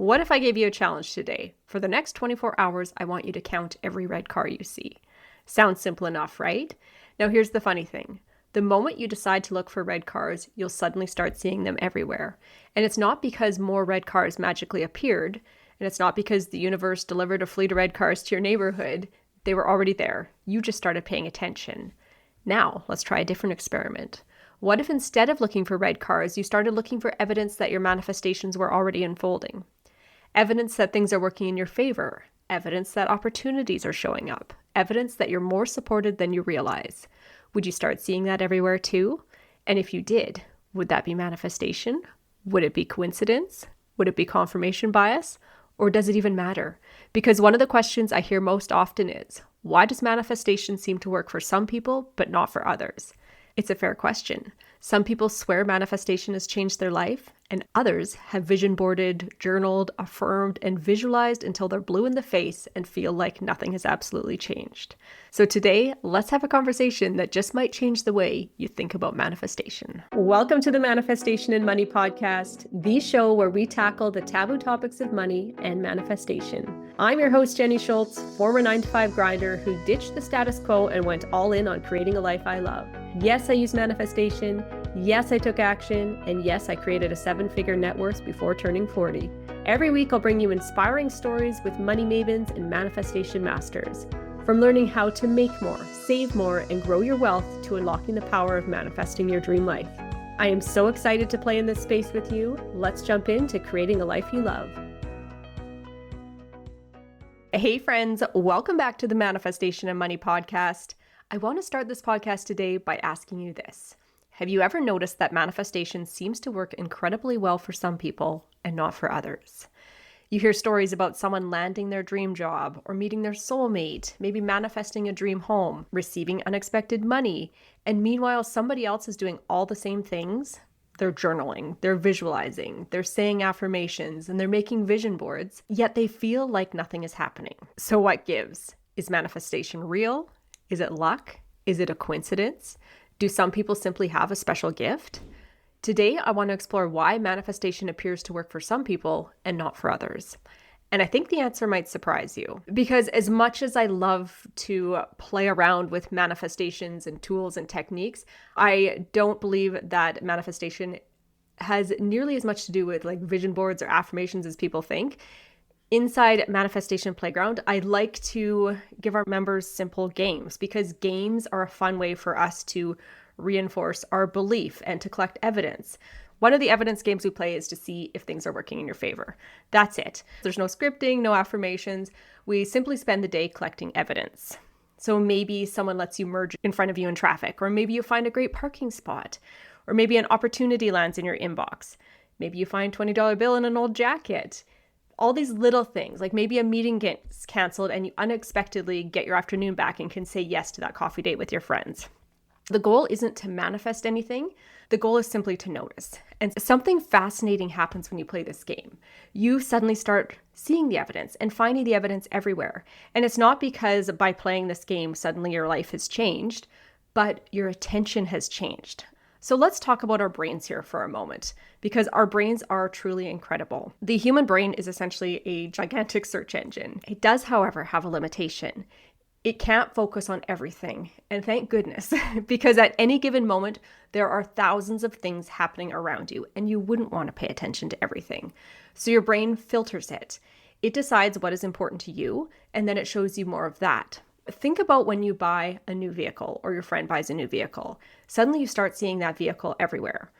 What if I gave you a challenge today? For the next 24 hours, I want you to count every red car you see. Sounds simple enough, right? Now here's the funny thing. The moment you decide to look for red cars, you'll suddenly start seeing them everywhere. And it's not because more red cars magically appeared, and it's not because the universe delivered a fleet of red cars to your neighborhood. They were already there. You just started paying attention. Now, let's try a different experiment. What if instead of looking for red cars, you started looking for evidence that your manifestations were already unfolding? Evidence that things are working in your favor. Evidence that opportunities are showing up. Evidence that you're more supported than you realize. Would you start seeing that everywhere too? And if you did, would that be manifestation? Would it be coincidence? Would it be confirmation bias? Or does it even matter? Because one of the questions I hear most often is, why does manifestation seem to work for some people, but not for others? It's a fair question. Some people swear manifestation has changed their life, and others have vision boarded, journaled, affirmed, and visualized until they're blue in the face and feel like nothing has absolutely changed. So today, let's have a conversation that just might change the way you think about manifestation. Welcome to the Manifestation and Money Podcast, the show where we tackle the taboo topics of money and manifestation. I'm your host, Jenny Schultz, former 9-to-5 grinder who ditched the status quo and went all in on creating a life I love. Yes, I use manifestation. Yes, I took action. And yes, I created a 7-figure net worth before turning 40. Every week, I'll bring you inspiring stories with money mavens and manifestation masters. From learning how to make more, save more, and grow your wealth to unlocking the power of manifesting your dream life. I am so excited to play in this space with you. Let's jump into creating a life you love. Hey friends, welcome back to the Manifestation and Money Podcast. I want to start this podcast today by asking you this. Have you ever noticed that manifestation seems to work incredibly well for some people and not for others? You hear stories about someone landing their dream job or meeting their soulmate, maybe manifesting a dream home, receiving unexpected money, and meanwhile somebody else is doing all the same things. They're journaling, they're visualizing, they're saying affirmations, and they're making vision boards, yet they feel like nothing is happening. So what gives? Is manifestation real? Is it luck? Is it a coincidence? Do some people simply have a special gift? Today, I want to explore why manifestation appears to work for some people and not for others. And I think the answer might surprise you, because as much as I love to play around with manifestations and tools and techniques, I don't believe that manifestation has nearly as much to do with like vision boards or affirmations as people think. Inside Manifestation Playground, I like to give our members simple games because games are a fun way for us to reinforce our belief and to collect evidence. One of the evidence games we play is to see if things are working in your favor. That's it. There's no scripting, no affirmations. We simply spend the day collecting evidence. So maybe someone lets you merge in front of you in traffic, or maybe you find a great parking spot, or maybe an opportunity lands in your inbox. Maybe you find a $20 bill in an old jacket. All these little things, like maybe a meeting gets canceled and you unexpectedly get your afternoon back and can say yes to that coffee date with your friends. The goal isn't to manifest anything. The goal is simply to notice. And something fascinating happens when you play this game. You suddenly start seeing the evidence and finding the evidence everywhere. And it's not because by playing this game, suddenly your life has changed, but your attention has changed. So let's talk about our brains here for a moment, because our brains are truly incredible. The human brain is essentially a gigantic search engine. It does, however, have a limitation. It can't focus on everything, and thank goodness, because at any given moment, there are thousands of things happening around you, and you wouldn't want to pay attention to everything. So your brain filters it. It decides what is important to you, and then it shows you more of that. Think about when you buy a new vehicle or your friend buys a new vehicle. Suddenly you start seeing that vehicle everywhere.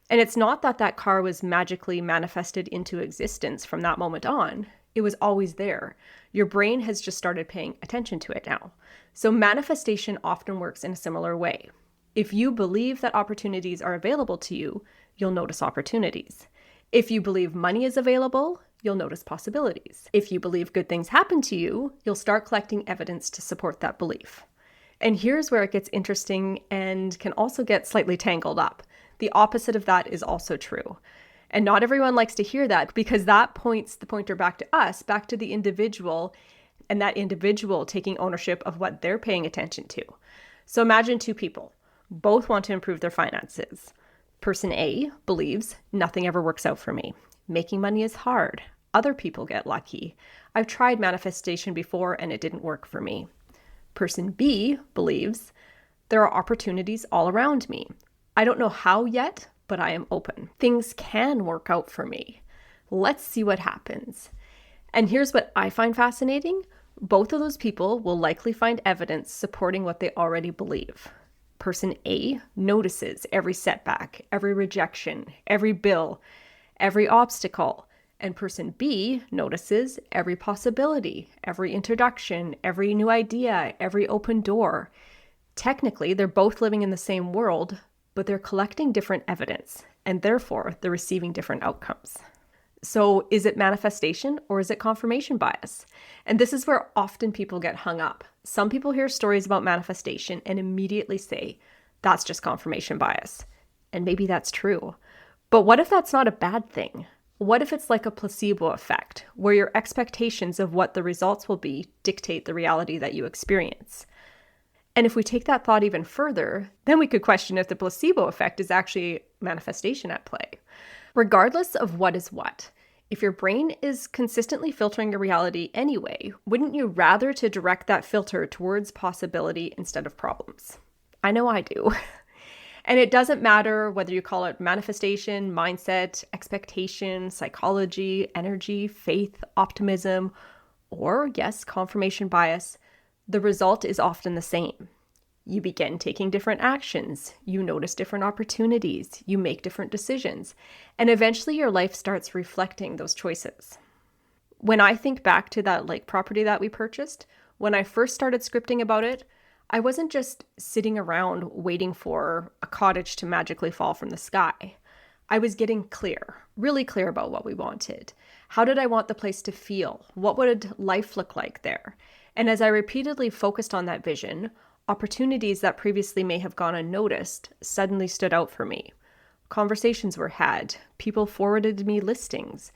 And it's not that that car was magically manifested into existence from that moment on. It was always there. Your brain has just started paying attention to it now. So manifestation often works in a similar way. If you believe that opportunities are available to you, you'll notice opportunities. If you believe money is available, you'll notice possibilities. If you believe good things happen to you, you'll start collecting evidence to support that belief. And here's where it gets interesting and can also get slightly tangled up. The opposite of that is also true. And not everyone likes to hear that because that points the pointer back to us, back to the individual, and that individual taking ownership of what they're paying attention to. So imagine two people. Both want to improve their finances. Person A believes nothing ever works out for me. Making money is hard. Other people get lucky. I've tried manifestation before and it didn't work for me. Person B believes there are opportunities all around me. I don't know how yet, but I am open. Things can work out for me. Let's see what happens. And here's what I find fascinating. Both of those people will likely find evidence supporting what they already believe. Person A notices every setback, every rejection, every bill, every obstacle. And person B notices every possibility, every introduction, every new idea, every open door. Technically, they're both living in the same world, but they're collecting different evidence, and therefore they're receiving different outcomes. So is it manifestation or is it confirmation bias? And this is where often people get hung up. Some people hear stories about manifestation and immediately say, that's just confirmation bias. And maybe that's true. But what if that's not a bad thing? What if it's like a placebo effect, where your expectations of what the results will be dictate the reality that you experience? And if we take that thought even further, then we could question if the placebo effect is actually manifestation at play. Regardless of what is what, if your brain is consistently filtering your reality anyway, wouldn't you rather to direct that filter towards possibility instead of problems? I know I do. And it doesn't matter whether you call it manifestation, mindset, expectation, psychology, energy, faith, optimism, or yes, confirmation bias, the result is often the same. You begin taking different actions, you notice different opportunities, you make different decisions, and eventually your life starts reflecting those choices. When I think back to that lake property that we purchased, when I first started scripting about it, I wasn't just sitting around waiting for a cottage to magically fall from the sky. I was getting clear, really clear about what we wanted. How did I want the place to feel? What would life look like there? And as I repeatedly focused on that vision, opportunities that previously may have gone unnoticed suddenly stood out for me. Conversations were had. People forwarded me listings.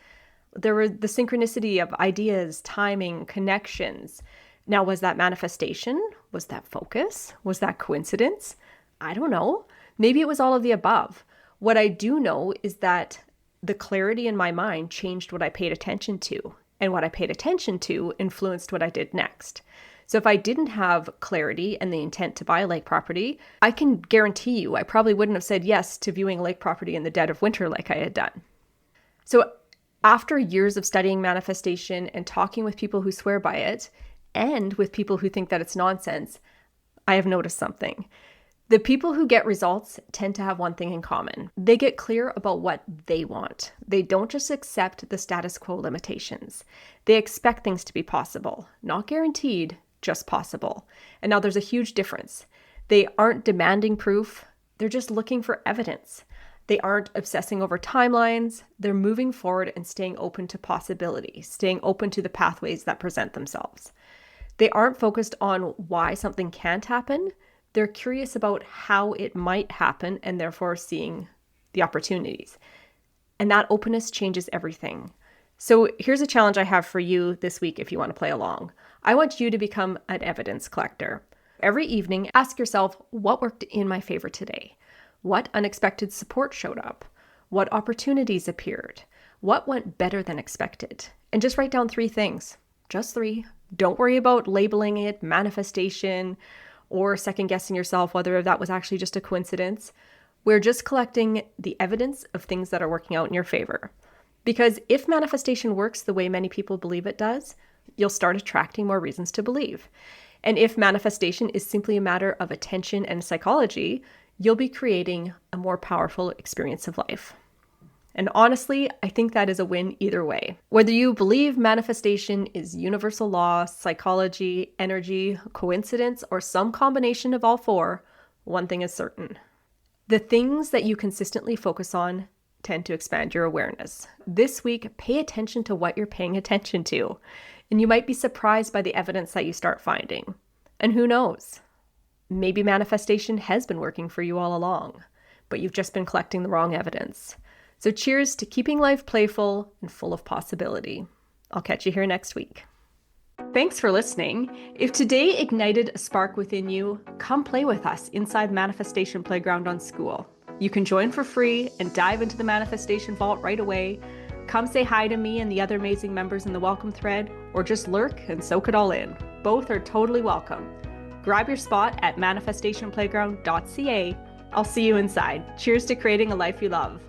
There were the synchronicity of ideas, timing, connections. Now, was that manifestation? Was that focus? Was that coincidence? I don't know. Maybe it was all of the above. What I do know is that the clarity in my mind changed what I paid attention to, and what I paid attention to influenced what I did next. So if I didn't have clarity and the intent to buy a lake property, I can guarantee you I probably wouldn't have said yes to viewing a lake property in the dead of winter like I had done. So after years of studying manifestation and talking with people who swear by it, and with people who think that it's nonsense, I have noticed something. The people who get results tend to have one thing in common. They get clear about what they want. They don't just accept the status quo limitations. They expect things to be possible, not guaranteed, just possible. And now there's a huge difference. They aren't demanding proof. They're just looking for evidence. They aren't obsessing over timelines. They're moving forward and staying open to possibility, staying open to the pathways that present themselves. They aren't focused on why something can't happen. They're curious about how it might happen and therefore seeing the opportunities. And that openness changes everything. So here's a challenge I have for you this week if you want to play along. I want you to become an evidence collector. Every evening, ask yourself, what worked in my favor today? What unexpected support showed up? What opportunities appeared? What went better than expected? And just write down 3 things. Just 3. Don't worry about labeling it manifestation or second guessing yourself whether that was actually just a coincidence. We're just collecting the evidence of things that are working out in your favor. Because if manifestation works the way many people believe it does, you'll start attracting more reasons to believe. And if manifestation is simply a matter of attention and psychology, you'll be creating a more powerful experience of life. And honestly, I think that is a win either way. Whether you believe manifestation is universal law, psychology, energy, coincidence, or some combination of all 4, one thing is certain. The things that you consistently focus on tend to expand your awareness. This week, pay attention to what you're paying attention to, and you might be surprised by the evidence that you start finding. And who knows? Maybe manifestation has been working for you all along, but you've just been collecting the wrong evidence. So cheers to keeping life playful and full of possibility. I'll catch you here next week. Thanks for listening. If today ignited a spark within you, come play with us inside Manifestation Playground on School. You can join for free and dive into the Manifestation Vault right away. Come say hi to me and the other amazing members in the welcome thread, or just lurk and soak it all in. Both are totally welcome. Grab your spot at manifestationplayground.ca. I'll see you inside. Cheers to creating a life you love.